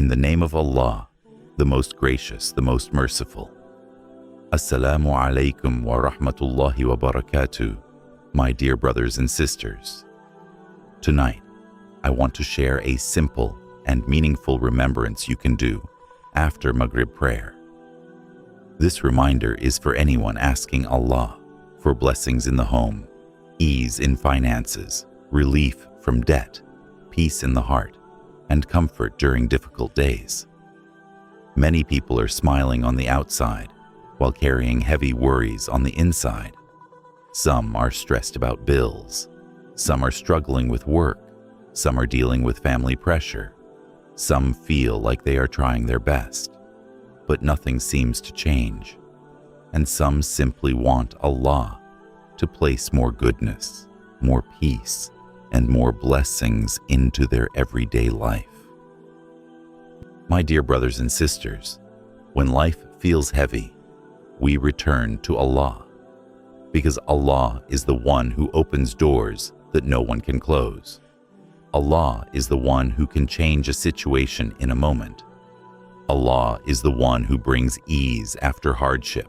In the name of Allah, the most gracious, the most merciful. Assalamu Alaikum wa Rahmatullahi wa Barakatuh, my dear brothers and sisters. Tonight, I want to share a simple and meaningful remembrance you can do after Maghrib prayer. This reminder is for anyone asking Allah for blessings in the home, ease in finances, relief from debt, peace in the heart, and comfort during difficult days. Many people are smiling on the outside while carrying heavy worries on the inside. Some are stressed about bills. Some are struggling with work. Some are dealing with family pressure. Some feel like they are trying their best, but nothing seems to change. And some simply want Allah to place more goodness, more peace, and more blessings into their everyday life. My dear brothers and sisters, when life feels heavy, we return to Allah, because Allah is the one who opens doors that no one can close. Allah is the one who can change a situation in a moment. Allah is the one who brings ease after hardship,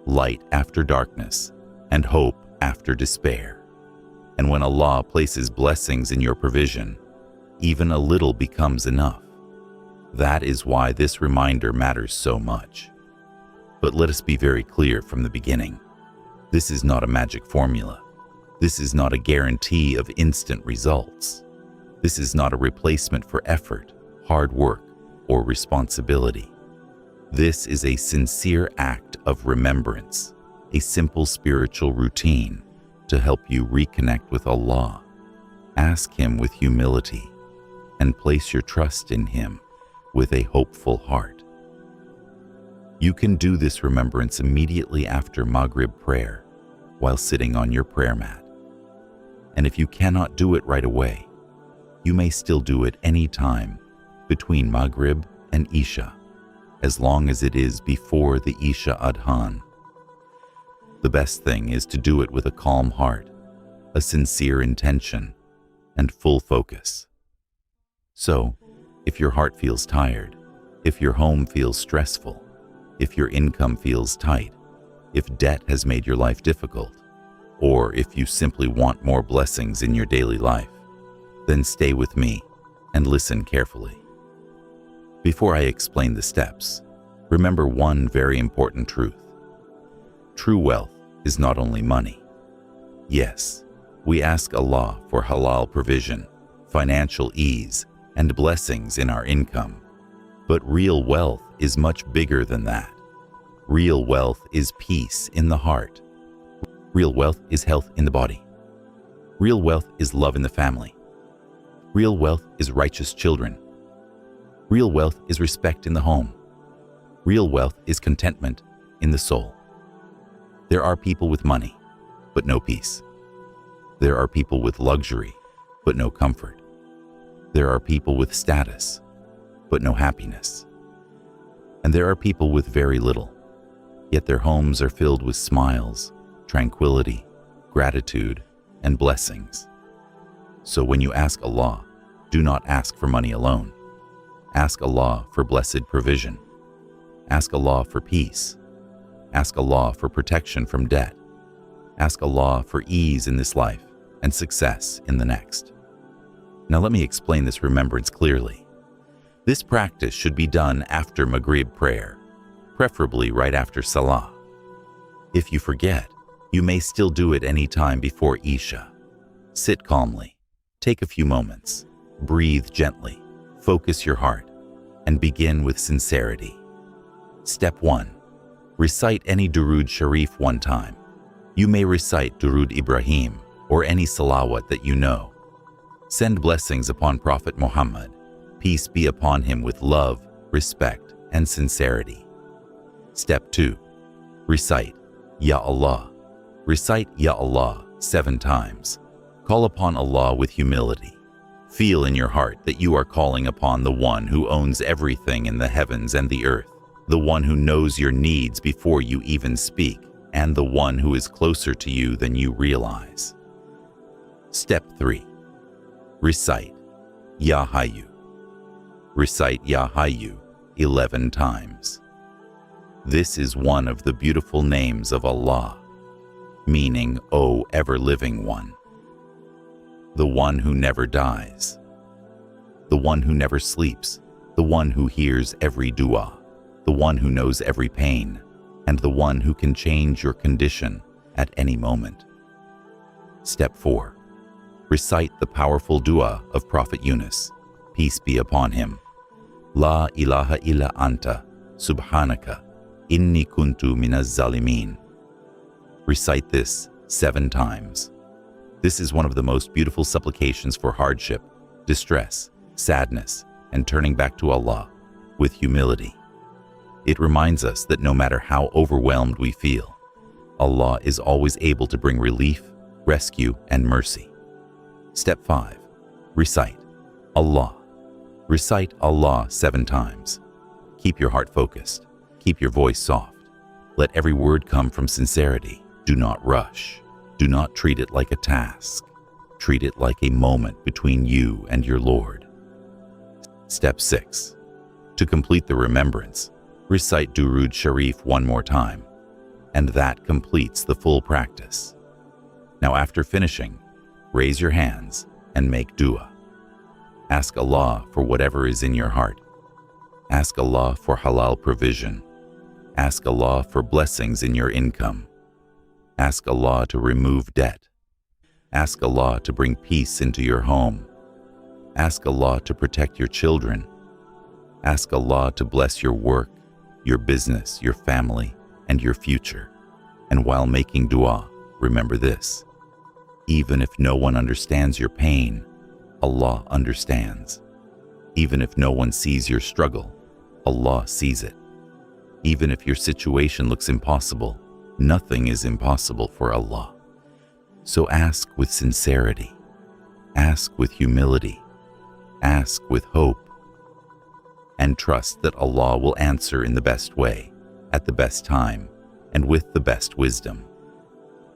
light after darkness, and hope after despair. And when Allah places blessings in your provision, even a little becomes enough. That is why this reminder matters so much. But let us be very clear from the beginning. This is not a magic formula. This is not a guarantee of instant results. This is not a replacement for effort, hard work, or responsibility. This is a sincere act of remembrance, a simple spiritual routine to help you reconnect with Allah. Ask Him with humility and place your trust in Him with a hopeful heart. You can do this remembrance immediately after Maghrib prayer while sitting on your prayer mat. And if you cannot do it right away, you may still do it any time between Maghrib and Isha, as long as it is before the Isha Adhan. The best thing is to do it with a calm heart, a sincere intention, and full focus. So, if your heart feels tired, if your home feels stressful, if your income feels tight, if debt has made your life difficult, or if you simply want more blessings in your daily life, then stay with me and listen carefully. Before I explain the steps, remember one very important truth. True wealth is not only money. Yes, we ask Allah for halal provision, financial ease, and blessings in our income. But real wealth is much bigger than that. Real wealth is peace in the heart. Real wealth is health in the body. Real wealth is love in the family. Real wealth is righteous children. Real wealth is respect in the home. Real wealth is contentment in the soul. There are people with money, but no peace. There are people with luxury, but no comfort. There are people with status, but no happiness. And there are people with very little, yet their homes are filled with smiles, tranquility, gratitude, and blessings. So when you ask Allah, do not ask for money alone. Ask Allah for blessed provision. Ask Allah for peace. Ask Allah for protection from debt. Ask Allah for ease in this life and success in the next. Now let me explain this remembrance clearly. This practice should be done after Maghrib prayer, preferably right after Salah. If you forget, you may still do it any time before Isha. Sit calmly, take a few moments, breathe gently, focus your heart, and begin with sincerity. Step 1. Recite any Durood Sharif one time. You may recite Durood Ibrahim or any salawat that you know. Send blessings upon Prophet Muhammad, peace be upon him, with love, respect, and sincerity. Step 2. Recite Ya Allah. Recite Ya Allah 7 times. Call upon Allah with humility. Feel in your heart that you are calling upon the one who owns everything in the heavens and the earth, the one who knows your needs before you even speak, and the one who is closer to you than you realize. Step 3. Recite Ya Hayyu. Recite Ya Hayyu 11 times. This is one of the beautiful names of Allah, meaning, O ever-living one, the one who never dies, the one who never sleeps, the one who hears every dua, the one who knows every pain, and the one who can change your condition at any moment. Step 4. Recite the powerful dua of Prophet Yunus, peace be upon him. La ilaha illa anta, subhanaka, inni kuntu minaz zalimin. Recite this 7 times. This is one of the most beautiful supplications for hardship, distress, sadness, and turning back to Allah with humility. It reminds us that no matter how overwhelmed we feel, Allah is always able to bring relief, rescue, and mercy. Step 5. Recite Allah. Recite Allah 7 times. Keep your heart focused. Keep your voice soft. Let every word come from sincerity. Do not rush. Do not treat it like a task. Treat it like a moment between you and your Lord. Step 6. To complete the remembrance, recite Durud Sharif 1 more time, and that completes the full practice. Now after finishing, raise your hands and make dua. Ask Allah for whatever is in your heart. Ask Allah for halal provision. Ask Allah for blessings in your income. Ask Allah to remove debt. Ask Allah to bring peace into your home. Ask Allah to protect your children. Ask Allah to bless your work, your business, your family, and your future. And while making dua, remember this: even if no one understands your pain, Allah understands. Even if no one sees your struggle, Allah sees it. Even if your situation looks impossible, nothing is impossible for Allah. So ask with sincerity, ask with humility, ask with hope, and trust that Allah will answer in the best way, at the best time, and with the best wisdom.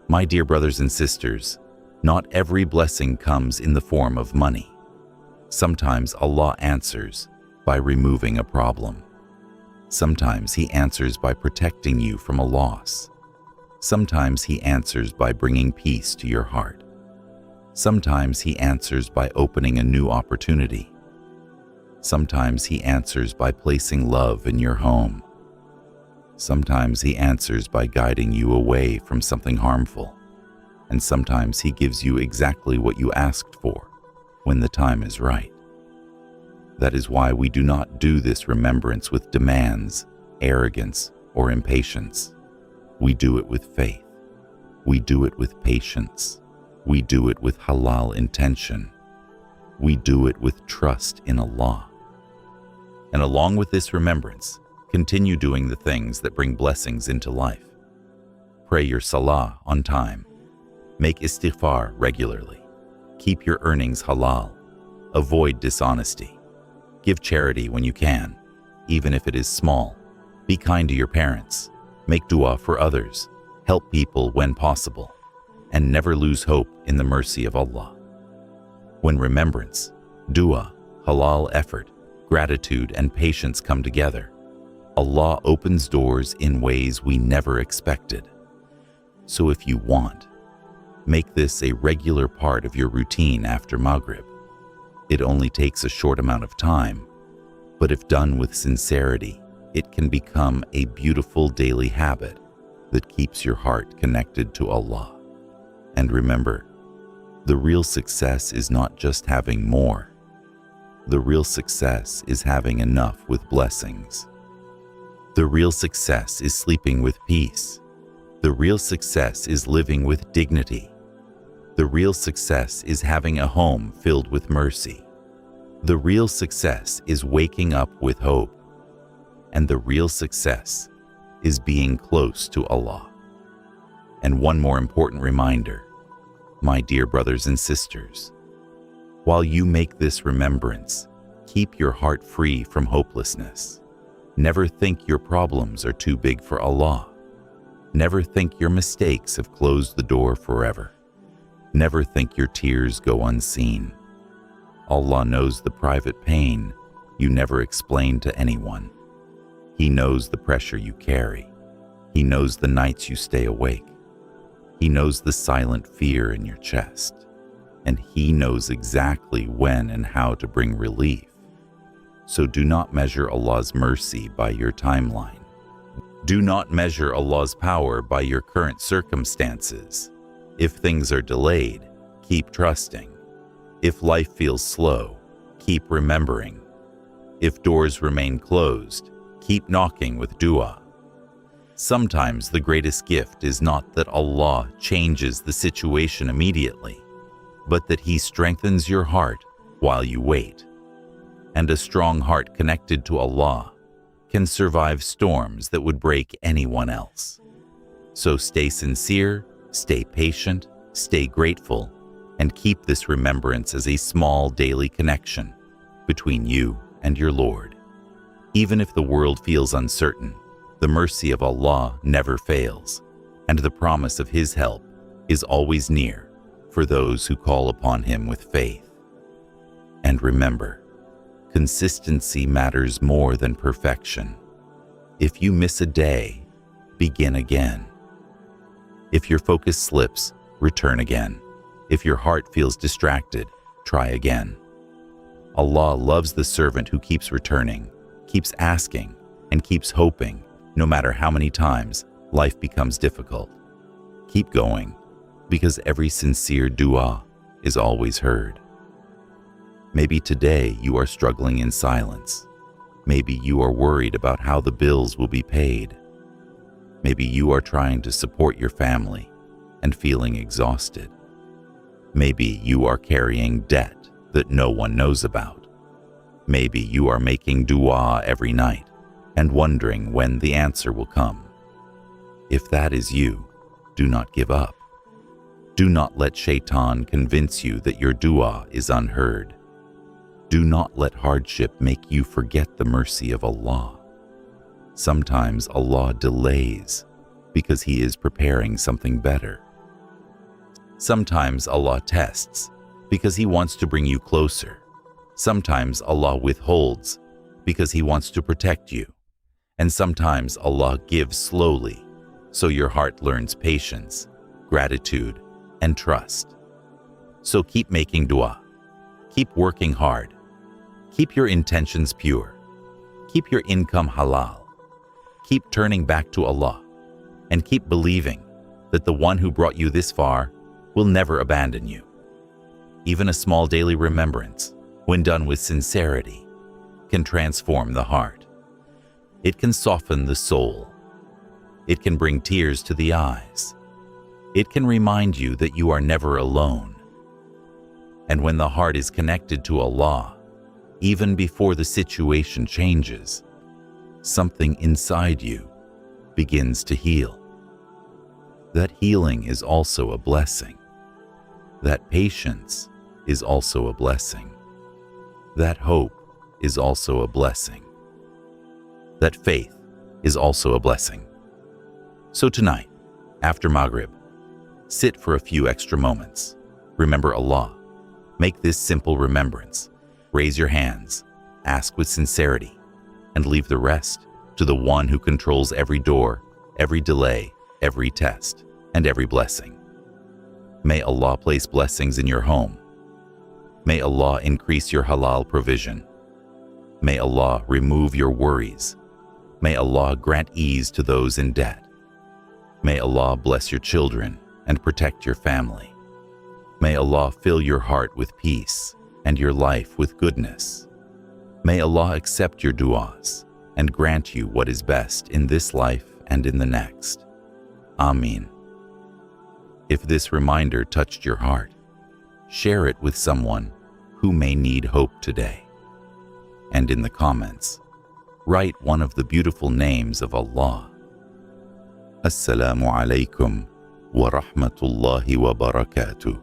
My dear brothers and sisters, not every blessing comes in the form of money. Sometimes Allah answers by removing a problem. Sometimes He answers by protecting you from a loss. Sometimes He answers by bringing peace to your heart. Sometimes He answers by opening a new opportunity. Sometimes He answers by placing love in your home. Sometimes He answers by guiding you away from something harmful. And sometimes He gives you exactly what you asked for when the time is right. That is why we do not do this remembrance with demands, arrogance, or impatience. We do it with faith. We do it with patience. We do it with halal intention. We do it with trust in Allah. And along with this remembrance, continue doing the things that bring blessings into life. Pray your salah on time. Make istighfar regularly. Keep your earnings halal. Avoid dishonesty. Give charity when you can, even if it is small. Be kind to your parents. Make dua for others. Help people when possible. And never lose hope in the mercy of Allah. When remembrance, dua, halal effort, gratitude, and patience come together, Allah opens doors in ways we never expected. So if you want, make this a regular part of your routine after Maghrib. It only takes a short amount of time, but if done with sincerity, it can become a beautiful daily habit that keeps your heart connected to Allah. And remember, the real success is not just having more. The real success is having enough with blessings. The real success is sleeping with peace. The real success is living with dignity. The real success is having a home filled with mercy. The real success is waking up with hope. And the real success is being close to Allah. And one more important reminder, my dear brothers and sisters, while you make this remembrance, keep your heart free from hopelessness. Never think your problems are too big for Allah. Never think your mistakes have closed the door forever. Never think your tears go unseen. Allah knows the private pain you never explain to anyone. He knows the pressure you carry. He knows the nights you stay awake. He knows the silent fear in your chest. And He knows exactly when and how to bring relief. So do not measure Allah's mercy by your timeline. Do not measure Allah's power by your current circumstances. If things are delayed, keep trusting. If life feels slow, keep remembering. If doors remain closed, keep knocking with dua. Sometimes the greatest gift is not that Allah changes the situation immediately, but that He strengthens your heart while you wait. And a strong heart connected to Allah can survive storms that would break anyone else. So stay sincere, stay patient, stay grateful, and keep this remembrance as a small daily connection between you and your Lord. Even if the world feels uncertain, the mercy of Allah never fails, and the promise of His help is always near for those who call upon Him with faith. And remember, consistency matters more than perfection. If you miss a day, begin again. If your focus slips, return again. If your heart feels distracted, try again. Allah loves the servant who keeps returning, keeps asking, and keeps hoping, no matter how many times life becomes difficult. Keep going, because every sincere dua is always heard. Maybe today you are struggling in silence. Maybe you are worried about how the bills will be paid. Maybe you are trying to support your family and feeling exhausted. Maybe you are carrying debt that no one knows about. Maybe you are making dua every night and wondering when the answer will come. If that is you, do not give up. Do not let shaitan convince you that your dua is unheard. Do not let hardship make you forget the mercy of Allah. Sometimes Allah delays because He is preparing something better. Sometimes Allah tests because He wants to bring you closer. Sometimes Allah withholds because He wants to protect you. And sometimes Allah gives slowly so your heart learns patience, gratitude, and trust. So keep making dua. Keep working hard. Keep your intentions pure. Keep your income halal. Keep turning back to Allah. And keep believing that the one who brought you this far will never abandon you. Even a small daily remembrance, when done with sincerity, can transform the heart. It can soften the soul. It can bring tears to the eyes. It can remind you that you are never alone. And when the heart is connected to Allah, even before the situation changes, something inside you begins to heal. That healing is also a blessing. That patience is also a blessing. That hope is also a blessing. That faith is also a blessing. So tonight, after Maghrib, sit for a few extra moments. Remember Allah. Make this simple remembrance. Raise your hands, ask with sincerity, and leave the rest to the one who controls every door, every delay, every test, and every blessing. May Allah place blessings in your home. May Allah increase your halal provision. May Allah remove your worries. May Allah grant ease to those in debt. May Allah bless your children and protect your family. May Allah fill your heart with peace and your life with goodness. May Allah accept your du'as and grant you what is best in this life and in the next. Ameen. If this reminder touched your heart, share it with someone who may need hope today. And in the comments, write one of the beautiful names of Allah. Assalamu alaikum wa rahmatullahi wa barakatuh.